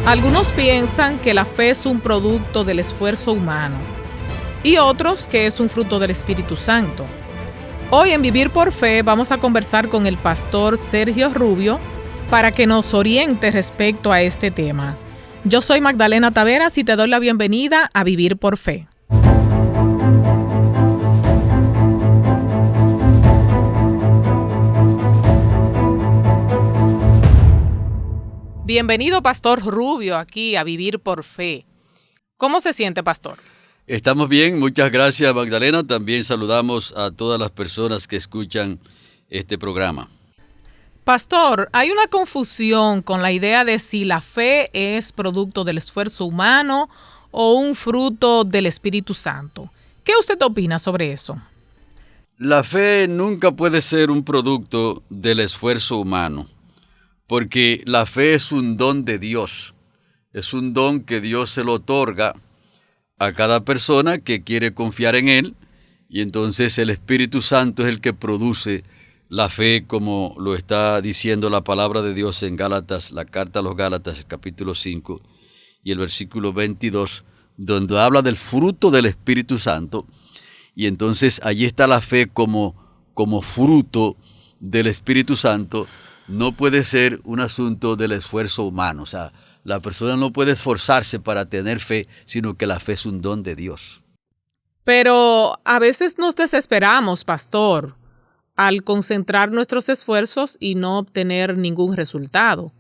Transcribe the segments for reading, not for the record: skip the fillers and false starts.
Algunos piensan que la fe es un producto del esfuerzo humano y otros que es un fruto del Espíritu Santo. Hoy en Vivir por Fe vamos a conversar con el pastor Sergio Rubio para que nos oriente respecto a este tema. Yo soy Magdalena Taveras y te doy la bienvenida a Vivir por Fe. Bienvenido, Pastor Rubio, aquí a Vivir por Fe. ¿Cómo se siente, Pastor? Estamos bien, muchas gracias, Magdalena. También saludamos a todas las personas que escuchan este programa. Pastor, hay una confusión con la idea de si la fe es producto del esfuerzo humano o un fruto del Espíritu Santo. ¿Qué usted opina sobre eso? La fe nunca puede ser un producto del esfuerzo humano, porque la fe es un don de Dios. Es un don que Dios se lo otorga a cada persona que quiere confiar en Él, y entonces el Espíritu Santo es el que produce la fe, como lo está diciendo la palabra de Dios en Gálatas, la carta a los Gálatas, el capítulo 5 y el versículo 22, donde habla del fruto del Espíritu Santo, y entonces allí está la fe como fruto del Espíritu Santo. No puede ser un asunto del esfuerzo humano, o sea, la persona no puede esforzarse para tener fe, sino que la fe es un don de Dios. Pero a veces nos desesperamos, pastor, al concentrar nuestros esfuerzos y no obtener ningún resultado.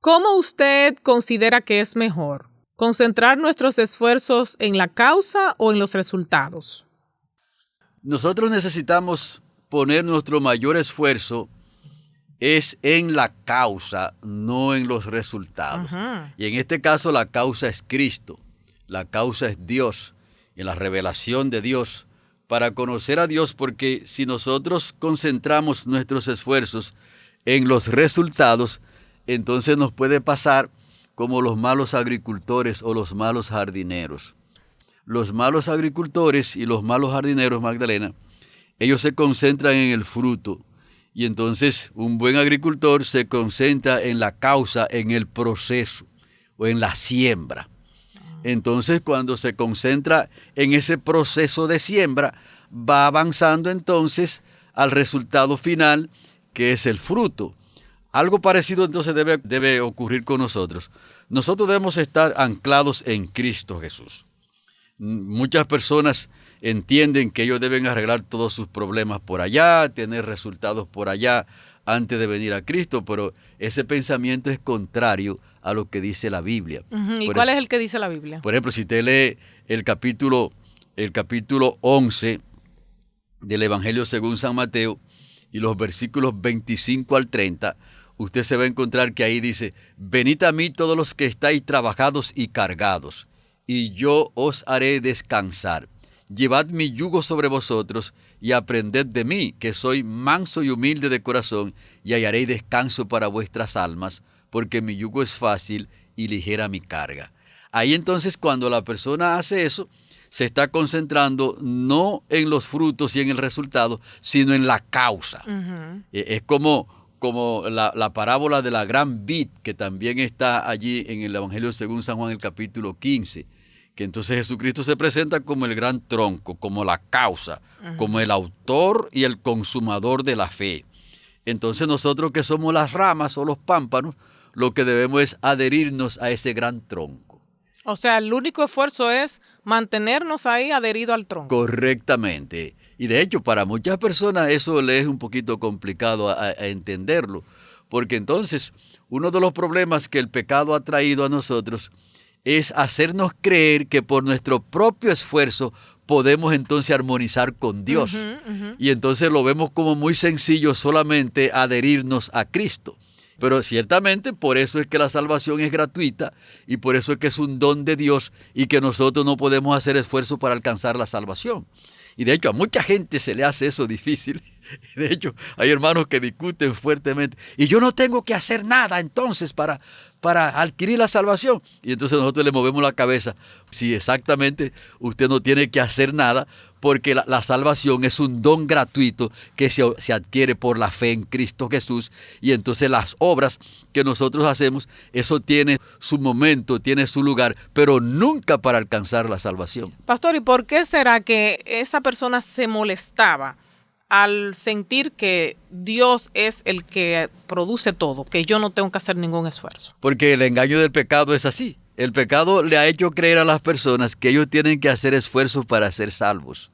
¿Cómo usted considera que es mejor? ¿Concentrar nuestros esfuerzos en la causa o en los resultados? Nosotros necesitamos poner nuestro mayor esfuerzo es en la causa, no en los resultados. Y en este caso la causa es Cristo, la causa es Dios, en la revelación de Dios, para conocer a Dios, porque si nosotros concentramos nuestros esfuerzos en los resultados, entonces nos puede pasar como los malos agricultores o los malos jardineros. Los malos agricultores y los malos jardineros, Magdalena, ellos se concentran en el fruto. Y entonces un buen agricultor se concentra en la causa, en el proceso o en la siembra. Entonces cuando se concentra en ese proceso de siembra, va avanzando entonces al resultado final, que es el fruto. Algo parecido entonces debe ocurrir con nosotros. Nosotros debemos estar anclados en Cristo Jesús. Muchas personas entienden que ellos deben arreglar todos sus problemas por allá, tener resultados por allá antes de venir a Cristo, pero ese pensamiento es contrario a lo que dice la Biblia. ¿Y cuál es el que dice la Biblia? Por ejemplo, si usted lee el capítulo 11 del Evangelio según San Mateo y los versículos 25 al 30, usted se va a encontrar que ahí dice: «Venid a mí todos los que estáis trabajados y cargados, y yo os haré descansar. Llevad mi yugo sobre vosotros y aprended de mí, que soy manso y humilde de corazón, y hallaréis descanso para vuestras almas, porque mi yugo es fácil y ligera mi carga». Ahí entonces, cuando la persona hace eso, se está concentrando no en los frutos y en el resultado, sino en la causa. Es como la parábola de la gran vid, que también está allí en el Evangelio según San Juan, el capítulo 15, que entonces Jesucristo se presenta como el gran tronco, como la causa, como el autor y el consumador de la fe. Entonces nosotros, que somos las ramas o los pámpanos, lo que debemos es adherirnos a ese gran tronco. O sea, el único esfuerzo es mantenernos ahí adherido al tronco. Correctamente. Y de hecho, para muchas personas eso les es un poquito complicado a entenderlo, porque entonces uno de los problemas que el pecado ha traído a nosotros es hacernos creer que por nuestro propio esfuerzo podemos entonces armonizar con Dios. Y entonces lo vemos como muy sencillo solamente adherirnos a Cristo. Pero ciertamente por eso es que la salvación es gratuita y por eso es que es un don de Dios y que nosotros no podemos hacer esfuerzo para alcanzar la salvación. Y de hecho a mucha gente se le hace eso difícil, De hecho, hay hermanos que discuten fuertemente. Y yo no tengo que hacer nada entonces para adquirir la salvación. Y entonces nosotros le movemos la cabeza. Sí, exactamente, usted no tiene que hacer nada porque la salvación es un don gratuito que se adquiere por la fe en Cristo Jesús. Y entonces las obras que nosotros hacemos, eso tiene su momento, tiene su lugar, pero nunca para alcanzar la salvación. Pastor, ¿y por qué será que esa persona se molestaba al sentir que Dios es el que produce todo, que yo no tengo que hacer ningún esfuerzo? Porque el engaño del pecado es así. El pecado le ha hecho creer a las personas que ellos tienen que hacer esfuerzos para ser salvos.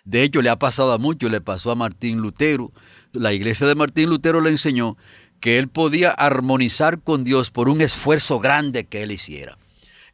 De hecho, le ha pasado a muchos, le pasó a Martín Lutero. La iglesia de Martín Lutero le enseñó que él podía armonizar con Dios por un esfuerzo grande que él hiciera.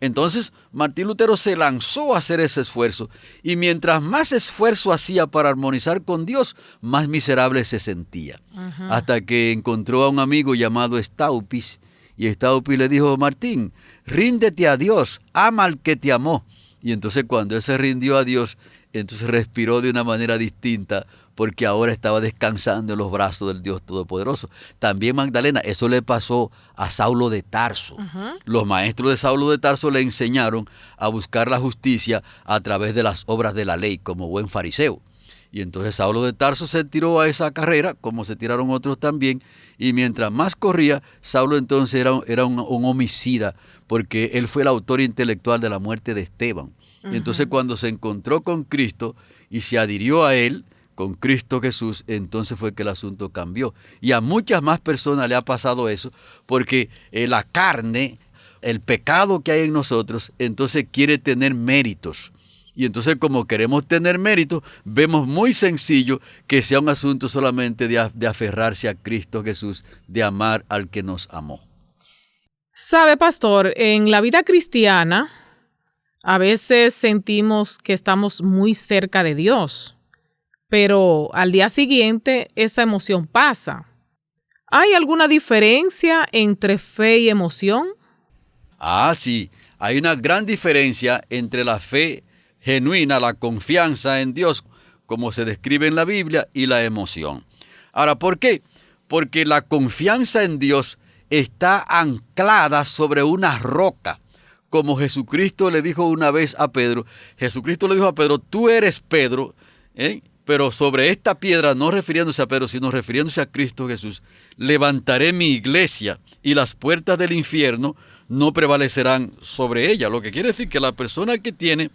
Entonces, Martín Lutero se lanzó a hacer ese esfuerzo y mientras más esfuerzo hacía para armonizar con Dios, más miserable se sentía. Hasta que encontró a un amigo llamado Staupis y Staupis le dijo: Martín, ríndete a Dios, ama al que te amó. Y entonces cuando él se rindió a Dios, entonces respiró de una manera distinta porque ahora estaba descansando en los brazos del Dios Todopoderoso. También, Magdalena, eso le pasó a Saulo de Tarso. Los maestros de Saulo de Tarso le enseñaron a buscar la justicia a través de las obras de la ley, como buen fariseo. Y entonces Saulo de Tarso se tiró a esa carrera, como se tiraron otros también, y mientras más corría, Saulo entonces era un homicida, porque él fue el autor intelectual de la muerte de Esteban. Entonces cuando se encontró con Cristo y se adhirió a él, con Cristo Jesús, entonces fue que el asunto cambió. Y a muchas más personas le ha pasado eso, porque la carne, el pecado que hay en nosotros, entonces quiere tener méritos. Y entonces como queremos tener méritos, vemos muy sencillo que sea un asunto solamente de aferrarse a Cristo Jesús, de amar al que nos amó. Sabe, pastor, en la vida cristiana, a veces sentimos que estamos muy cerca de Dios, pero al día siguiente esa emoción pasa. ¿Hay alguna diferencia entre fe y emoción? Sí, hay una gran diferencia entre la fe genuina, la confianza en Dios, como se describe en la Biblia, y la emoción. Ahora, ¿por qué? Porque la confianza en Dios está anclada sobre una roca. Como Jesucristo le dijo una vez a Pedro, Jesucristo le dijo a Pedro: tú eres Pedro, pero sobre esta piedra, no refiriéndose a Pedro, sino refiriéndose a Cristo Jesús, levantaré mi iglesia y las puertas del infierno no prevalecerán sobre ella. Lo que quiere decir que la persona que tiene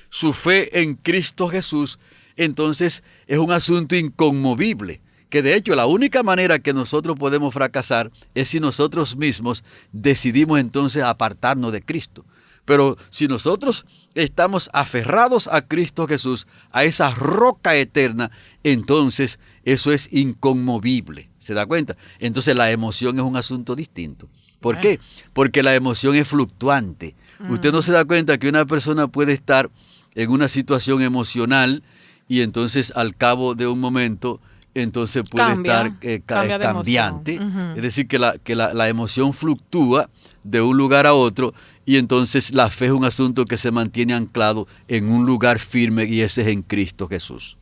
su fe en Cristo Jesús, entonces es un asunto inconmovible. Que de hecho la única manera que nosotros podemos fracasar es si nosotros mismos decidimos entonces apartarnos de Cristo. Pero si nosotros estamos aferrados a Cristo Jesús, a esa roca eterna, entonces eso es inconmovible. ¿Se da cuenta? Entonces la emoción es un asunto distinto. ¿Por qué? Porque la emoción es fluctuante. Usted no se da cuenta que una persona puede estar en una situación emocional y entonces al cabo de un momento entonces puede estar cambiante. Es decir, que la emoción fluctúa de un lugar a otro y entonces la fe es un asunto que se mantiene anclado en un lugar firme y ese es en Cristo Jesús.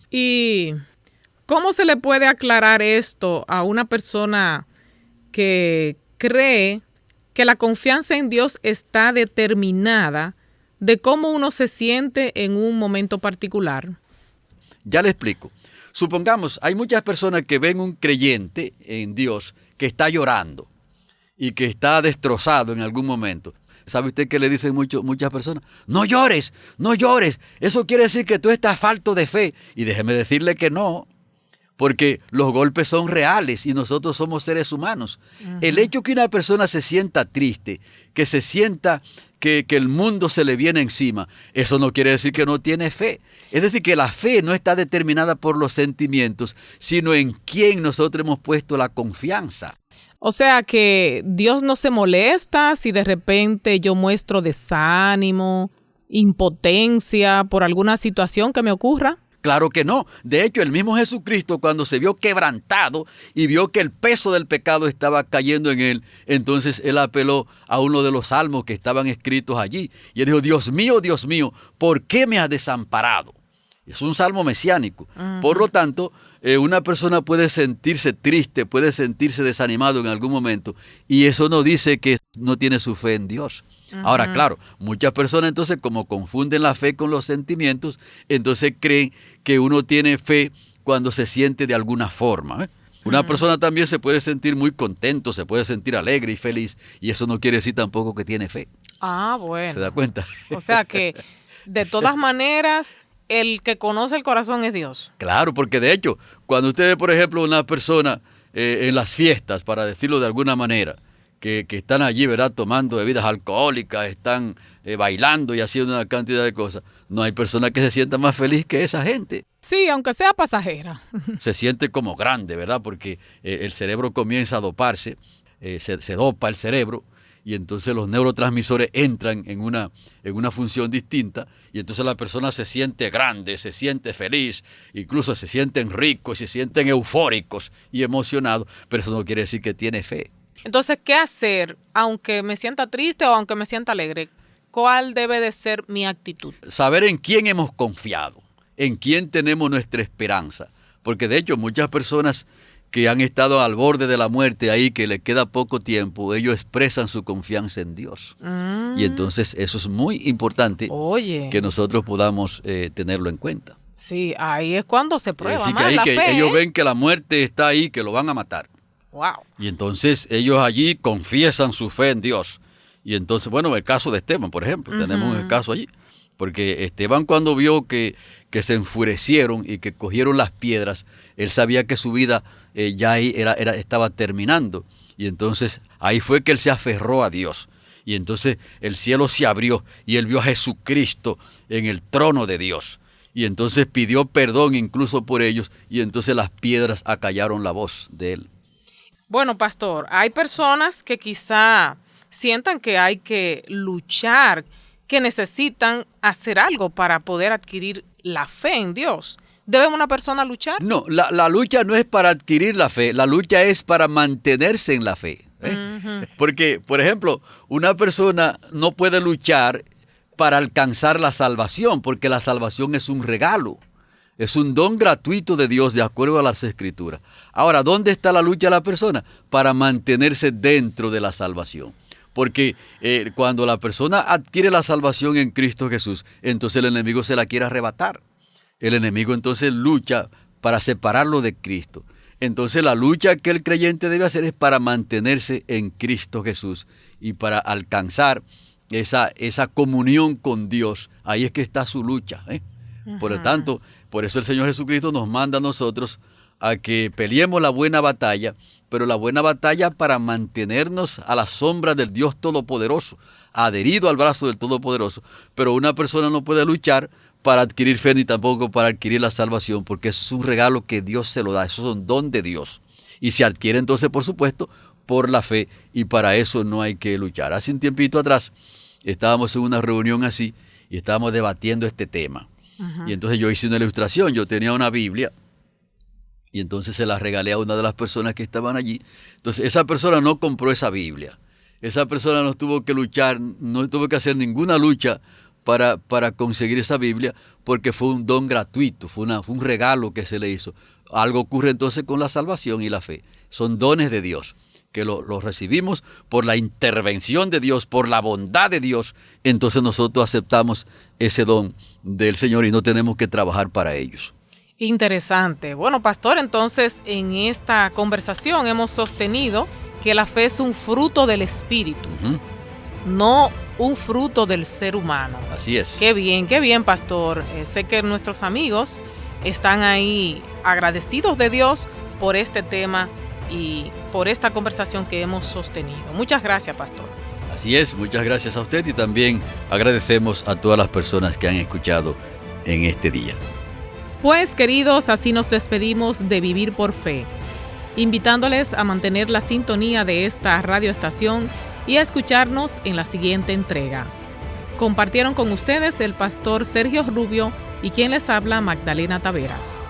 ¿Y cómo se le puede aclarar esto a una persona que cree que la confianza en Dios está determinada de cómo uno se siente en un momento particular? Ya le explico. Supongamos, hay muchas personas que ven un creyente en Dios que está llorando y que está destrozado en algún momento. ¿Sabe usted qué le dicen muchas personas? No llores, no llores. Eso quiere decir que tú estás falto de fe. Y déjeme decirle que no, porque los golpes son reales y nosotros somos seres humanos. El hecho que una persona se sienta triste, que se sienta que el mundo se le viene encima, eso no quiere decir que no tiene fe. Es decir, que la fe no está determinada por los sentimientos, sino en quién nosotros hemos puesto la confianza. O sea que Dios no se molesta si de repente yo muestro desánimo, impotencia por alguna situación que me ocurra. Claro que no. De hecho, el mismo Jesucristo, cuando se vio quebrantado y vio que el peso del pecado estaba cayendo en él, entonces él apeló a uno de los salmos que estaban escritos allí. Y él dijo: Dios mío, ¿por qué me has desamparado? Es un salmo mesiánico. Por lo tanto, una persona puede sentirse triste, puede sentirse desanimado en algún momento, y eso no dice que no tiene su fe en Dios. Ahora, claro, muchas personas entonces, como confunden la fe con los sentimientos, entonces creen que uno tiene fe cuando se siente de alguna forma. Una persona también se puede sentir muy contento, se puede sentir alegre y feliz, y eso no quiere decir tampoco que tiene fe. Ah, bueno. ¿Se da cuenta? O sea que, de todas maneras, el que conoce el corazón es Dios. Claro, porque de hecho, cuando usted ve, por ejemplo, una persona en las fiestas, para decirlo de alguna manera, que están allí, ¿verdad?, tomando bebidas alcohólicas, están bailando y haciendo una cantidad de cosas, no hay persona que se sienta más feliz que esa gente. Sí, aunque sea pasajera. Se siente como grande, ¿verdad?, porque el cerebro comienza a doparse, se dopa el cerebro, y entonces los neurotransmisores entran en una función distinta, y entonces la persona se siente grande, se siente feliz, incluso se sienten ricos, se sienten eufóricos y emocionados, pero eso no quiere decir que tiene fe. Entonces, ¿qué hacer aunque me sienta triste o aunque me sienta alegre? ¿Cuál debe de ser mi actitud? Saber en quién hemos confiado, en quién tenemos nuestra esperanza, porque de hecho muchas personas que han estado al borde de la muerte ahí, que les queda poco tiempo, ellos expresan su confianza en Dios. Y entonces eso es muy importante. Oye, que nosotros podamos tenerlo en cuenta. Sí, ahí es cuando se prueba Así que más ahí la que fe. ellos ven que la muerte está ahí, que lo van a matar. Wow. Y entonces ellos allí confiesan su fe en Dios. Y entonces, bueno, el caso de Esteban, por ejemplo, tenemos un caso allí. Porque Esteban, cuando vio que se enfurecieron y que cogieron las piedras, él sabía que su vida ya ahí estaba terminando. Y entonces ahí fue que él se aferró a Dios. Y entonces el cielo se abrió y él vio a Jesucristo en el trono de Dios. Y entonces pidió perdón incluso por ellos, y entonces las piedras acallaron la voz de él. Bueno, pastor, hay personas que quizá sientan que hay que luchar, que necesitan hacer algo para poder adquirir la fe en Dios. ¿Debe una persona luchar? No, la lucha no es para adquirir la fe, la lucha es para mantenerse en la fe. Porque, por ejemplo, una persona no puede luchar para alcanzar la salvación, porque la salvación es un regalo. Es un don gratuito de Dios de acuerdo a las Escrituras. Ahora, ¿dónde está la lucha de la persona? Para mantenerse dentro de la salvación. Porque cuando la persona adquiere la salvación en Cristo Jesús, entonces el enemigo se la quiere arrebatar. El enemigo entonces lucha para separarlo de Cristo. Entonces la lucha que el creyente debe hacer es para mantenerse en Cristo Jesús y para alcanzar esa comunión con Dios. Ahí es que está su lucha. Por lo tanto, por eso el Señor Jesucristo nos manda a nosotros a que peleemos la buena batalla, pero la buena batalla para mantenernos a la sombra del Dios Todopoderoso, adherido al brazo del Todopoderoso. Pero una persona no puede luchar para adquirir fe ni tampoco para adquirir la salvación, porque eso es un regalo que Dios se lo da, eso es un don de Dios. Y se adquiere entonces, por supuesto, por la fe, y para eso no hay que luchar. Hace un tiempito atrás estábamos en una reunión así y estábamos debatiendo este tema. Y entonces yo hice una ilustración, yo tenía una Biblia y entonces se la regalé a una de las personas que estaban allí. Entonces esa persona no compró esa Biblia, esa persona no tuvo que luchar, no tuvo que hacer ninguna lucha para conseguir esa Biblia, porque fue un don gratuito, fue un regalo que se le hizo. Algo ocurre entonces con la salvación y la fe, son dones de Dios, que lo recibimos por la intervención de Dios, por la bondad de Dios. Entonces nosotros aceptamos ese don del Señor y no tenemos que trabajar para ellos. Interesante. Bueno, pastor, entonces en esta conversación hemos sostenido que la fe es un fruto del Espíritu, no un fruto del ser humano. Así es. Qué bien, pastor. Sé que nuestros amigos están ahí agradecidos de Dios por este tema y por esta conversación que hemos sostenido. Muchas gracias, pastor. Así es, muchas gracias a usted y también agradecemos a todas las personas que han escuchado en este día. Pues, queridos, así nos despedimos de Vivir por Fe, invitándoles a mantener la sintonía de esta radioestación y a escucharnos en la siguiente entrega. Compartieron con ustedes el pastor Sergio Rubio y quien les habla, Magdalena Taveras.